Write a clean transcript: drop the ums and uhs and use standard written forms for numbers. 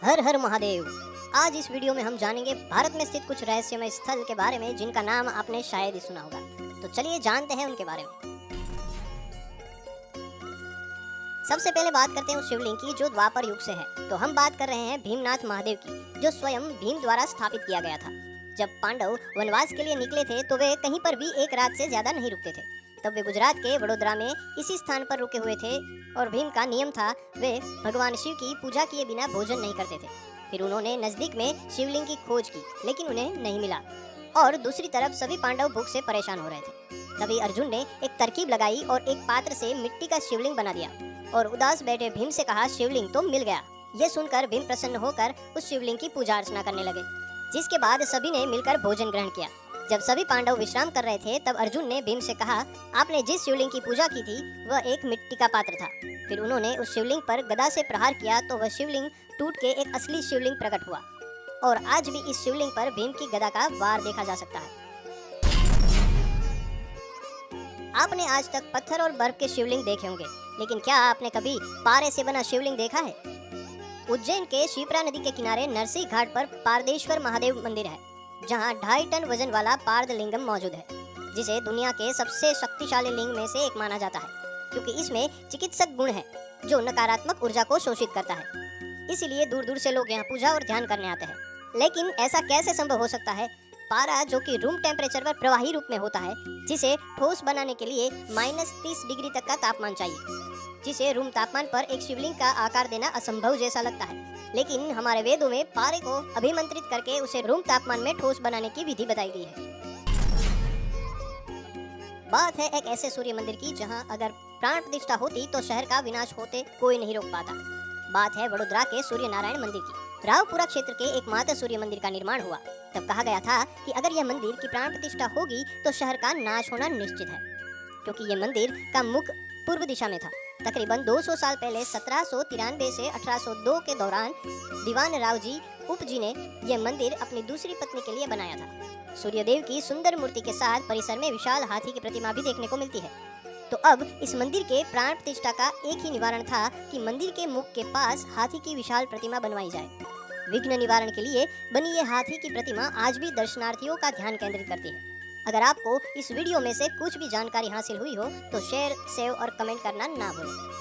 हर हर महादेव। आज इस वीडियो में हम जानेंगे भारत में स्थित कुछ रहस्यमय स्थल के बारे में जिनका नाम आपने शायद ही सुना होगा। तो चलिए जानते हैं उनके बारे में। सबसे पहले बात करते हैं उस शिवलिंग की जो द्वापर युग से है। तो हम बात कर रहे हैं भीमनाथ महादेव की, जो स्वयं भीम द्वारा स्थापित किया गया था। जब पांडव वनवास के लिए निकले थे तो वे कहीं पर भी एक रात से ज्यादा नहीं रुकते थे। तब वे गुजरात के वडोदरा में इसी स्थान पर रुके हुए थे और भीम का नियम था, वे भगवान शिव की पूजा किए बिना भोजन नहीं करते थे। फिर उन्होंने नजदीक में शिवलिंग की खोज की, लेकिन उन्हें नहीं मिला और दूसरी तरफ सभी पांडव भूख से परेशान हो रहे थे। तभी अर्जुन ने एक तरकीब लगाई और एक पात्र से मिट्टी का शिवलिंग बना दिया और उदास बैठे भीम से कहा, शिवलिंग तो मिल गया। ये सुनकर भीम प्रसन्न होकर उस शिवलिंग की पूजा अर्चना करने लगे, जिसके बाद सभी ने मिलकर भोजन ग्रहण किया। जब सभी पांडव विश्राम कर रहे थे तब अर्जुन ने भीम से कहा, आपने जिस शिवलिंग की पूजा की थी वह एक मिट्टी का पात्र था। फिर उन्होंने उस शिवलिंग पर गदा से प्रहार किया तो वह शिवलिंग टूट के एक असली शिवलिंग प्रकट हुआ और आज भी इस शिवलिंग पर भीम की गदा का वार देखा जा सकता है। आपने आज तक पत्थर और बर्फ के शिवलिंग देखे होंगे, लेकिन क्या आपने कभी पारे से बना शिवलिंग देखा है? उज्जैन के शिप्रा नदी के किनारे नरसिंह घाट पर पारदेश्वर महादेव मंदिर है, जहां 2.5 टन वजन वाला पार्द लिंगम मौजूद है, जिसे दुनिया के सबसे शक्तिशाली लिंग में से एक माना जाता है, क्योंकि इसमें चिकित्सक गुण है जो नकारात्मक ऊर्जा को शोषित करता है। इसीलिए दूर दूर से लोग यहाँ पूजा और ध्यान करने आते हैं। लेकिन ऐसा कैसे संभव हो सकता है? पारा, जो कि रूम टेम्परेचर पर प्रवाही रूप में होता है, जिसे ठोस बनाने के लिए -30 डिग्री तक का तापमान चाहिए, जिसे रूम तापमान पर एक शिवलिंग का आकार देना असंभव जैसा लगता है। लेकिन हमारे वेदों में पारे को अभिमंत्रित करके उसे रूम तापमान में ठोस बनाने की विधि बताई गई है। बात है एक ऐसे सूर्य मंदिर की जहां अगर प्राण प्रतिष्ठा होती तो शहर का विनाश होते कोई नहीं रोक पाता। बात है वडोदरा के सूर्य नारायण मंदिर की। रावपुरा क्षेत्र के एकमात्र सूर्य मंदिर का निर्माण हुआ। तब कहा गया था कि अगर यह मंदिर की प्राण प्रतिष्ठा होगी तो शहर का नाश होना निश्चित है, क्योंकि यह मंदिर का मुख पूर्व दिशा में था। तकरीबन 200 साल पहले 1793 से 1802 के दौरान दीवान राव जी उप जी ने यह मंदिर अपनी दूसरी पत्नी के लिए बनाया था। सूर्यदेव की सुंदर मूर्ति के साथ परिसर में विशाल हाथी की प्रतिमा भी देखने को मिलती है। तो अब इस मंदिर के प्राण प्रतिष्ठा का एक ही निवारण था कि मंदिर के मुख के पास हाथी की विशाल प्रतिमा बनवाई जाए। विघ्न निवारण के लिए बनी यह हाथी की प्रतिमा आज भी दर्शनार्थियों का ध्यान केंद्रित करती है। अगर आपको इस वीडियो में से कुछ भी जानकारी हासिल हुई हो तो शेयर, सेव और कमेंट करना ना भूलें।